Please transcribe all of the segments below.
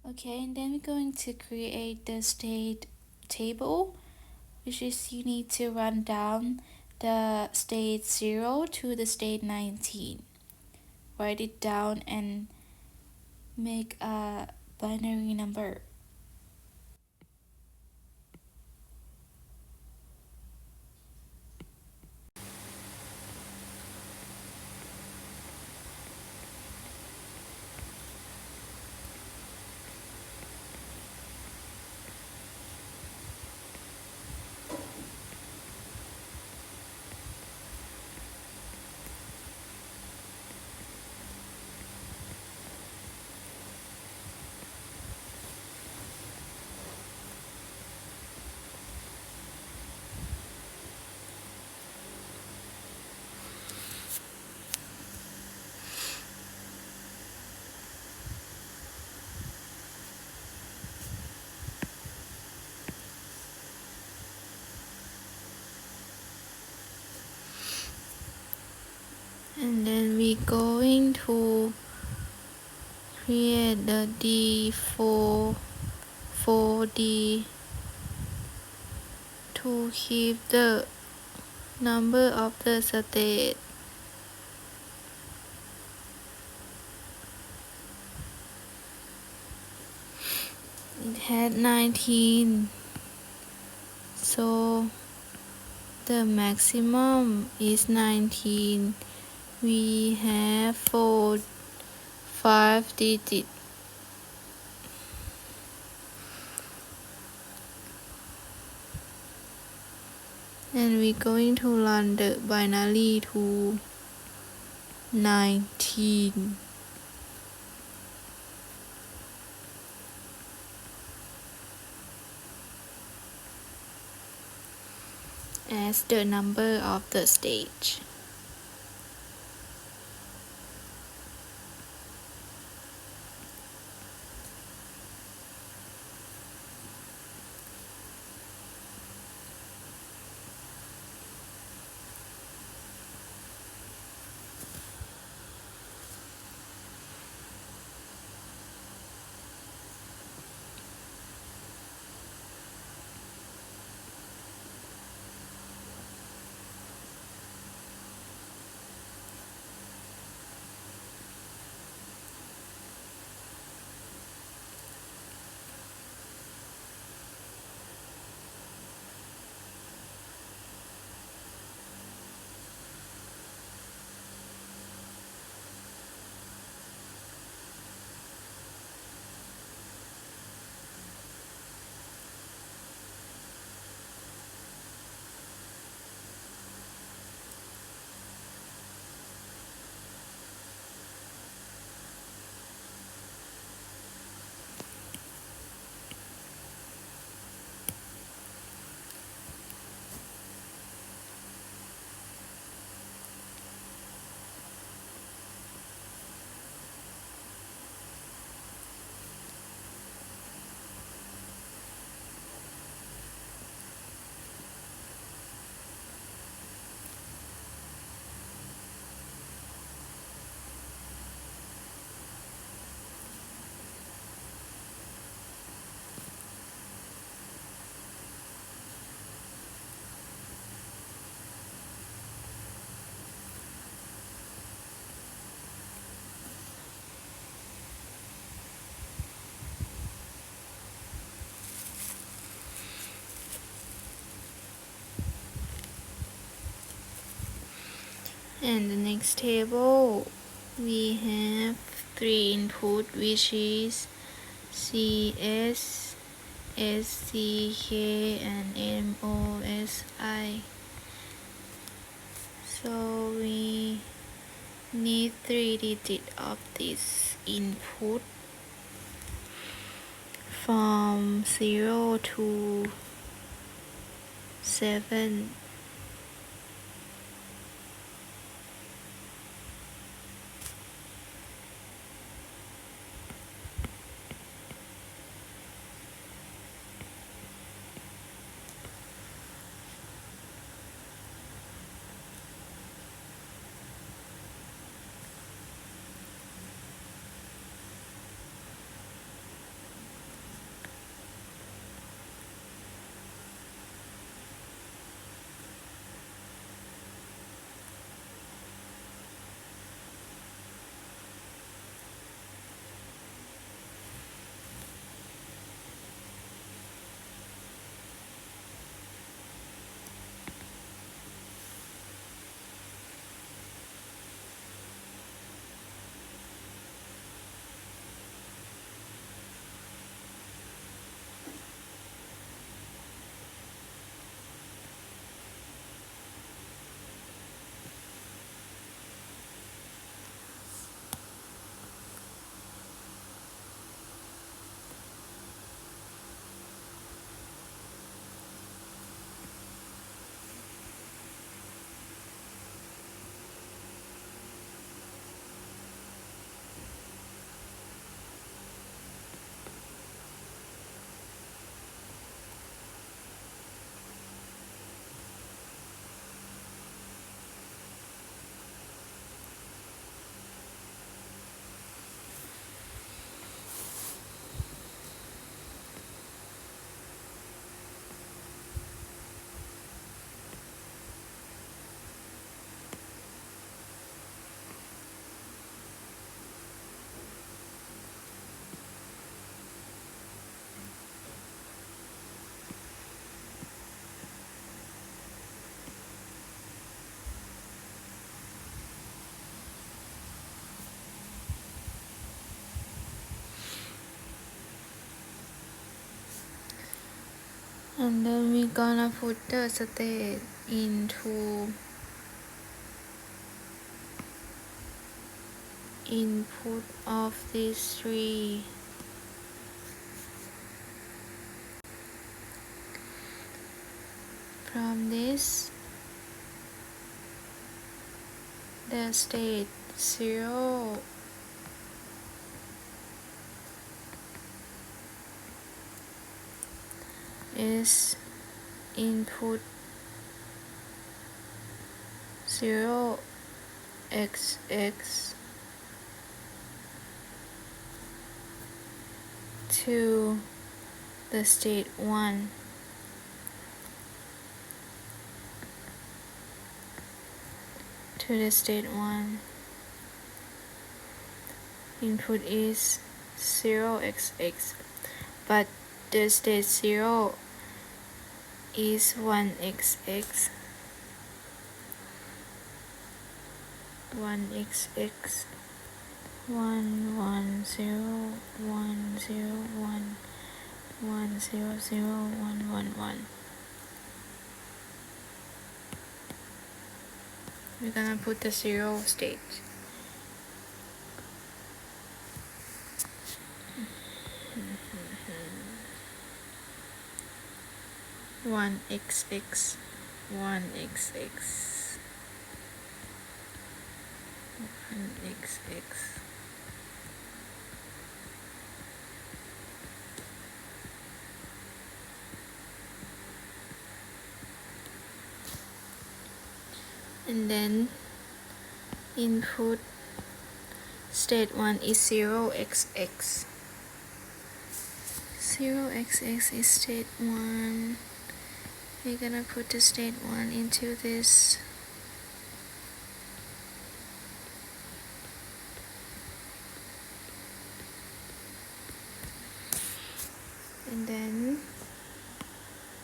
Okay, and then we're going to create the state table, which is you need to run down the state 0 to the state 19. Write it down and make a binary number. And then we're going to create the D4 4D to keep the number of the state. It had 19, so the maximum is 19. We have 5 digits. And we're going to run the binary to 19 as the number of the stage. And the next table, we have 3 input, which is CS, SCK, and MOSI. So we need 3 digits of this input from 0 to 7. and then we're gonna put the state into input of these three. From this, the state 0 is input 0xx to the state 1. To the state 1, input is 0xx, but the state 0 is 1xx, 1xx, 1 1 0 1 0 1 1 0 0 1 1 1. We're gonna put the 0 state. One XX, one XX, one XX. And then input state 1 is 0xx. 0xx is state 1. We're gonna put the state 1 into this. And then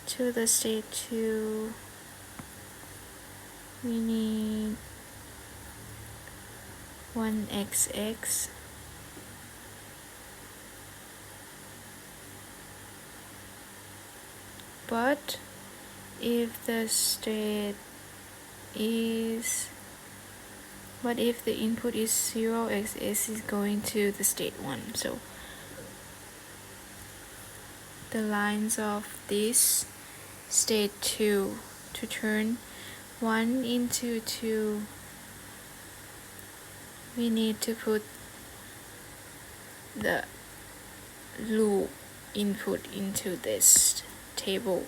to the state 2, we need 1xx, but if the state is, but if the input is 0xx is going to the state 1, so the lines of this state 2 to turn 1 into 2, we need to put the loop input into this table.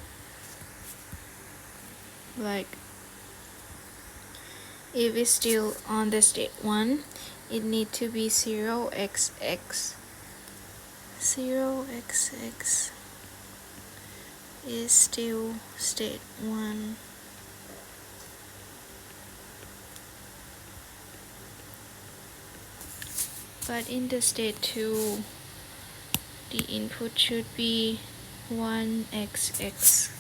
Like if it's still on the state 1, it need to be 0xx. 0xx is still state 1. But in the state 2, the input should be 1xx.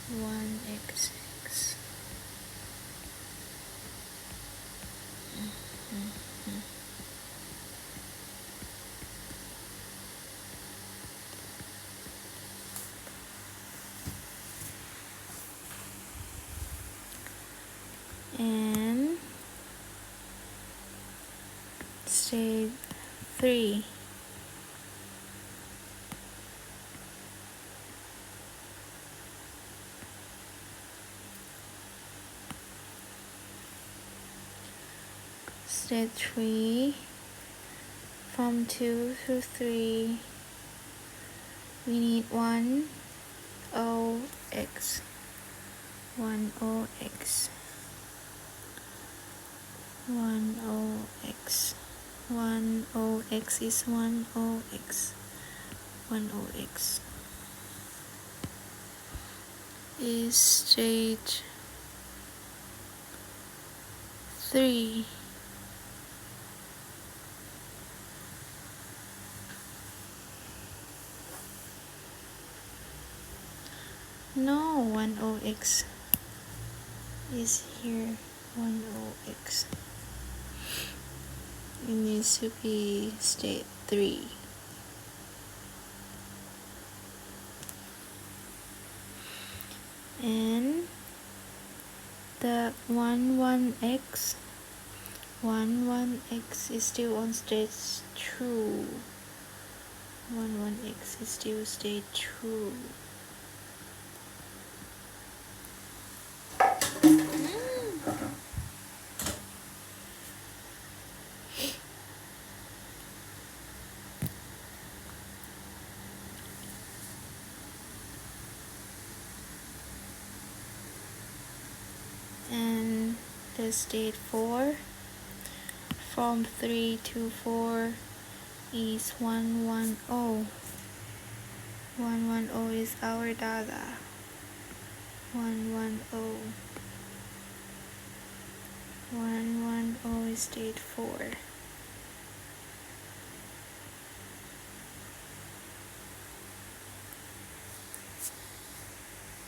1xx. And state 3. State 3, from 2 to 3, we need 1 0x, 1 0x, 1 0x, 1 0x is 1 0x, 1 0x is state 3. No, 10x is here. 10x. It needs to be state 3. and the 11x is still on state 2. 11x is still state 2. And the state 4 from 3 to 4 is 110. 110 is our data. 110. 110 is state 4.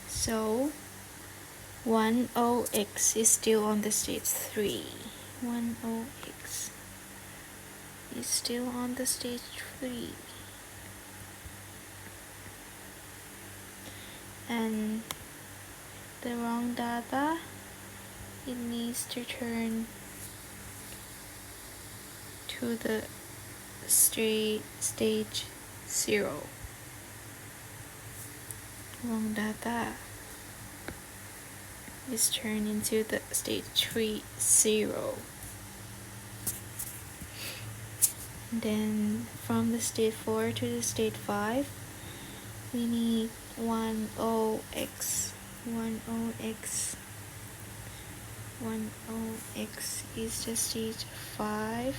So 10x is still on the state 3. 10x is still on the stage 3. And the wrong data, it needs to turn to the stage 0. Wrong data is turned into the stage 3, 0. Then from the state 4 to the state 5, we need 10x. 10x. 10x is the stage 5.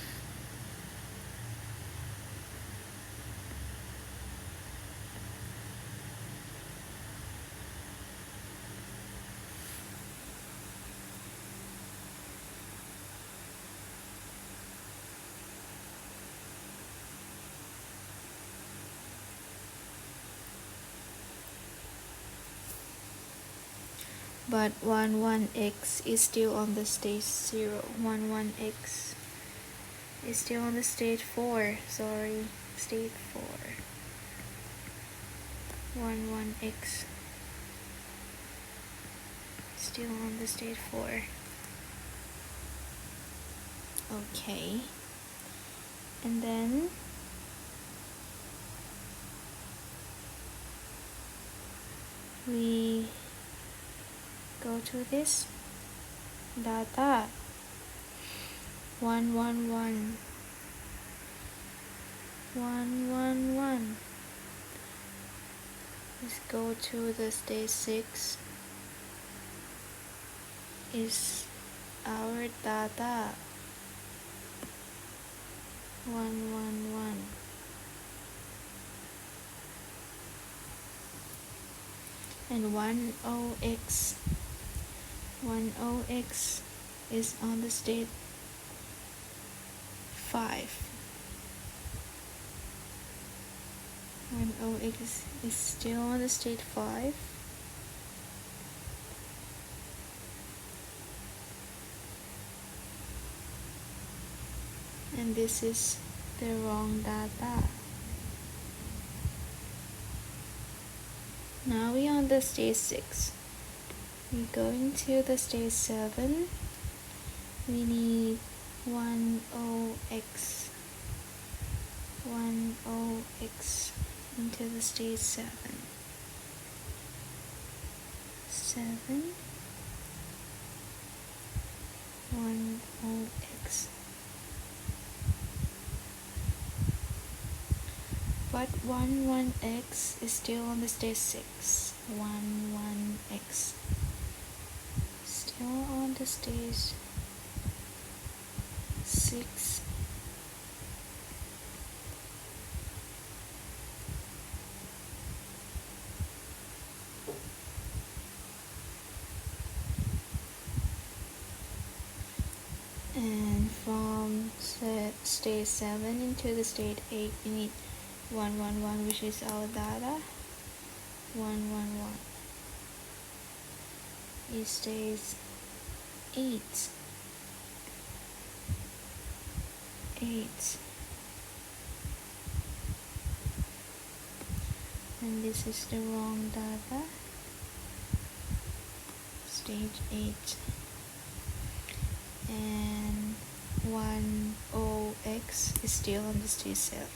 But 11x is still on the stage 0. 11x is still on the stage 4. Sorry, stage 4. 11x still on the stage 4. Okay. And then we go to this data 111. Let's go to the stage 6 is our data 111. And 10x is on the state 5. 10x is still on the state 5. And this is the wrong data. Now we on the stage 6. We go into the stage 7. We need 10x. 10x into the stage 7. 10x. But 11x is still on the stage 6. 11x still on the stage 6. And from stage 7 into the stage 8, we need 111, which is our data. 111 is stage 8. 8. And this is the wrong data. stage 8, and 10x is still on the stage 7.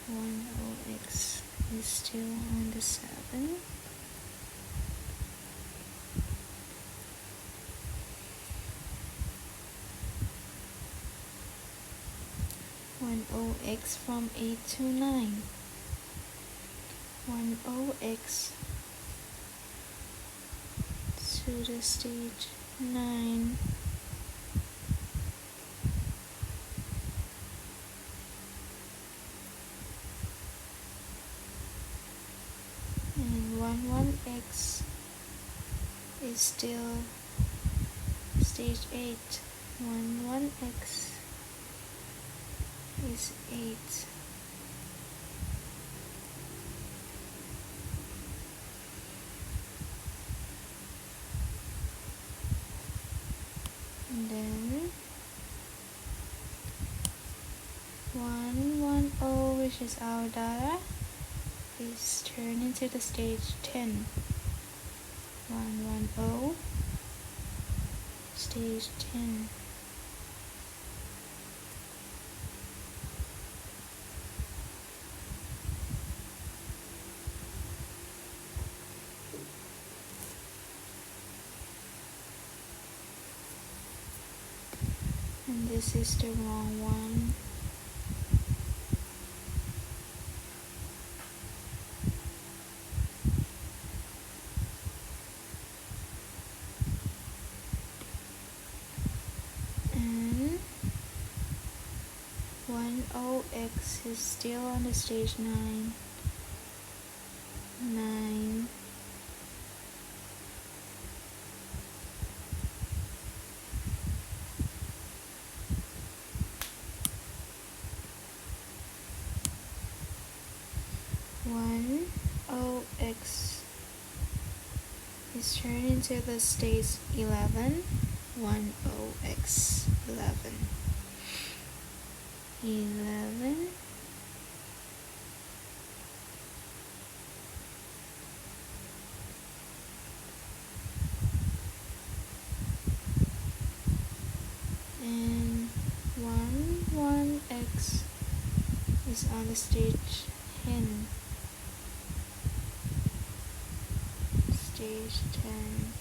10x is still on the 7. One OX from 8 to 9. 10x to the stage 9. And 11x is still stage 8. 11x is 8. And then 110, which is our data, is turned into the stage 10. 110, stage 10. And this is the wrong one. And 10x is still on the stage 9. 9. One OX is turned into the stage 11. 1OX 11. 11. And 1X is on the stage 10. Stage 10.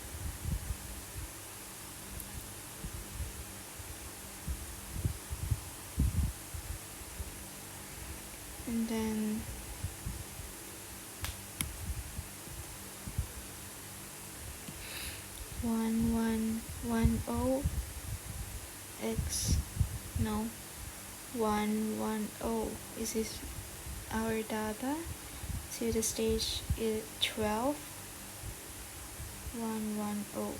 And then 1110x, no, 110 is this our data to the stage 12. 110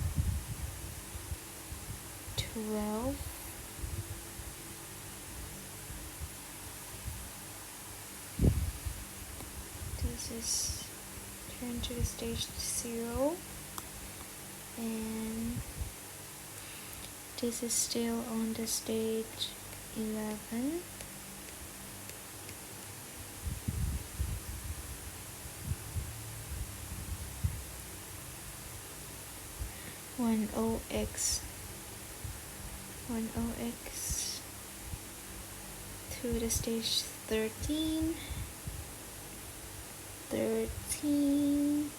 12. This is turned to the stage 0, and this is still on the stage 11. One OX to the stage 13. 13.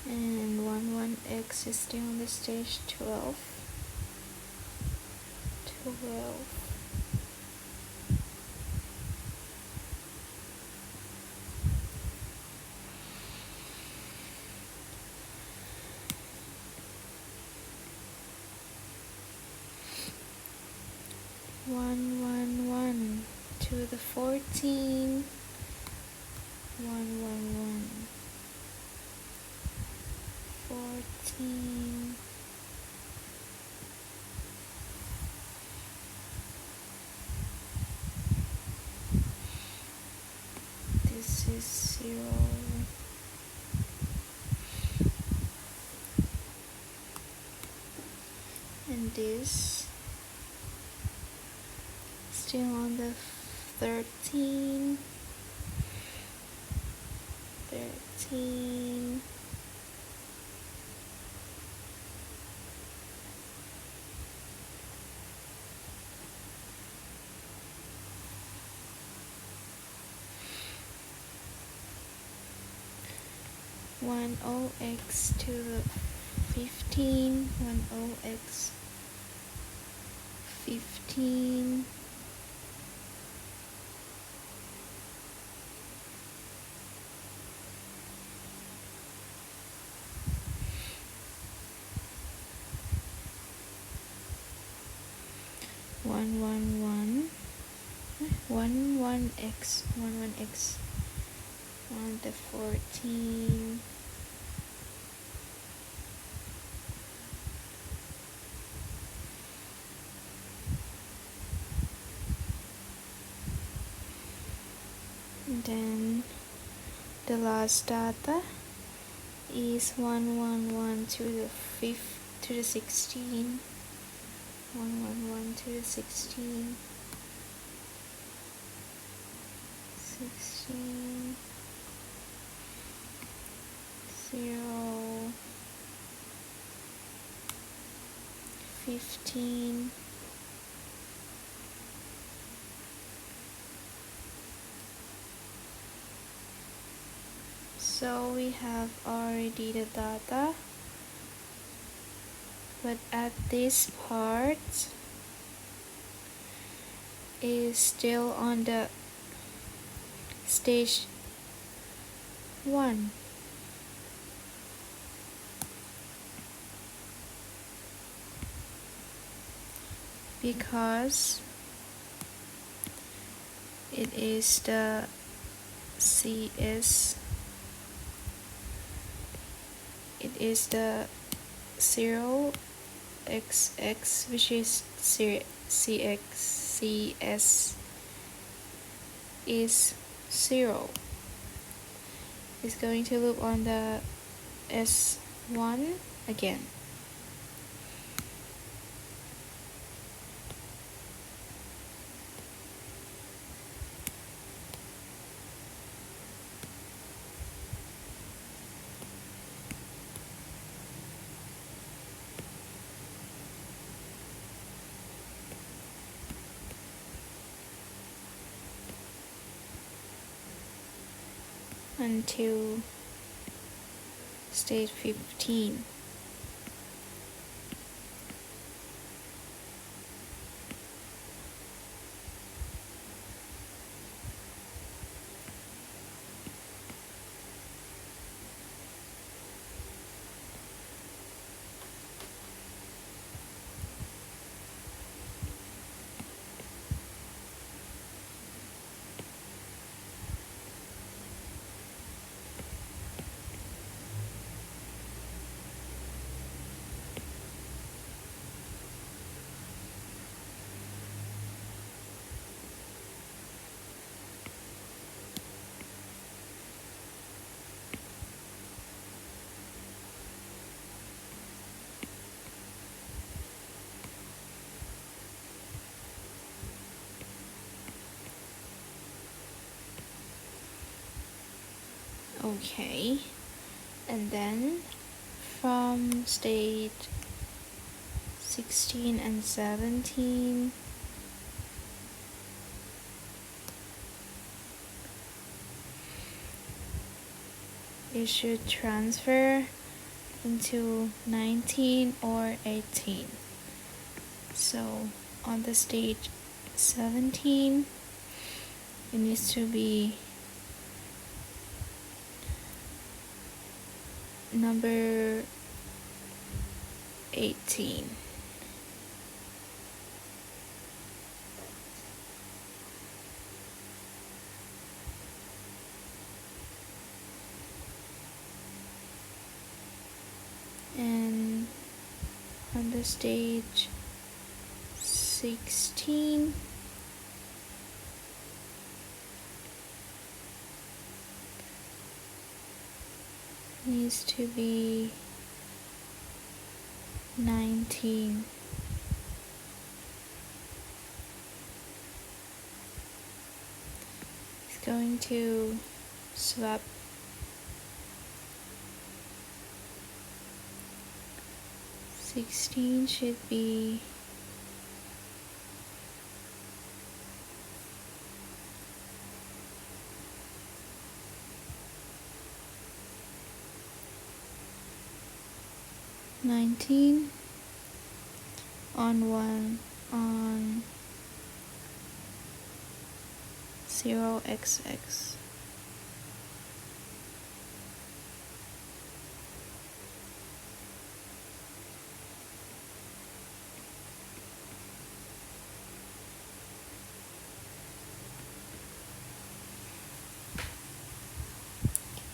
And 11x is still on the stage 12. 12. One to the 14. 111. 14. This is 0. this. Still on the 13. 13. One OX to the 15. 1 OX 15. One X 1 to 14. Then the last data is 111 to the 16. 111 to the 16. 16. 0. 15. So we have already the data, but at this part is still on the stage 1. Because it is the CS, it is the 0XX, which is CS is 0. It's going to loop on the S1 again. Until stage 15. Okay, and then from stage 16 and 17, it should transfer into 19 or 18. So on the stage 17, it needs to be number 18. And on the stage 16, needs to be 19. going to swap 16 should be 19 on 1 on 0xx.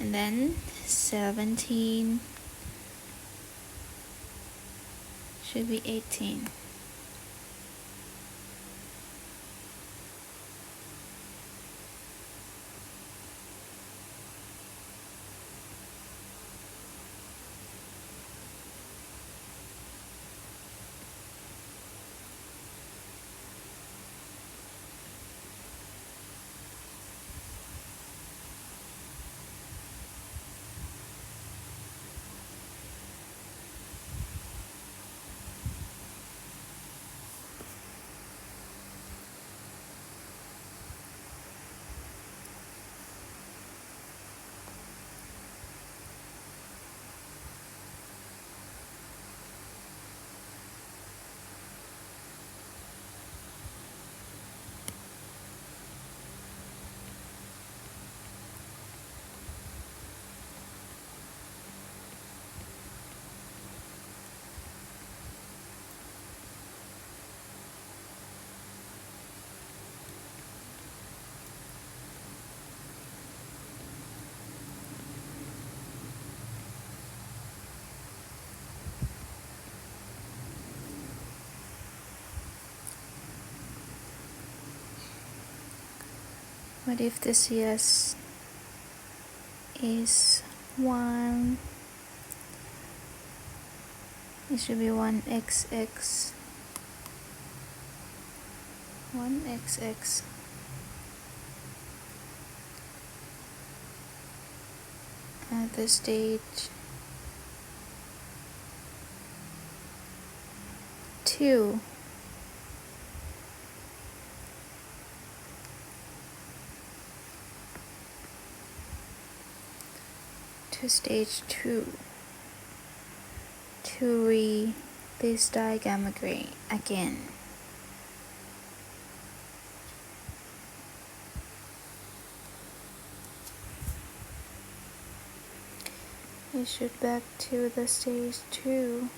And then 17 should be 18. What if the CS is 1? It should be 1xx. 1xx. At the stage 2. To stage 2 to read this diagram again. We should back to the stage 2.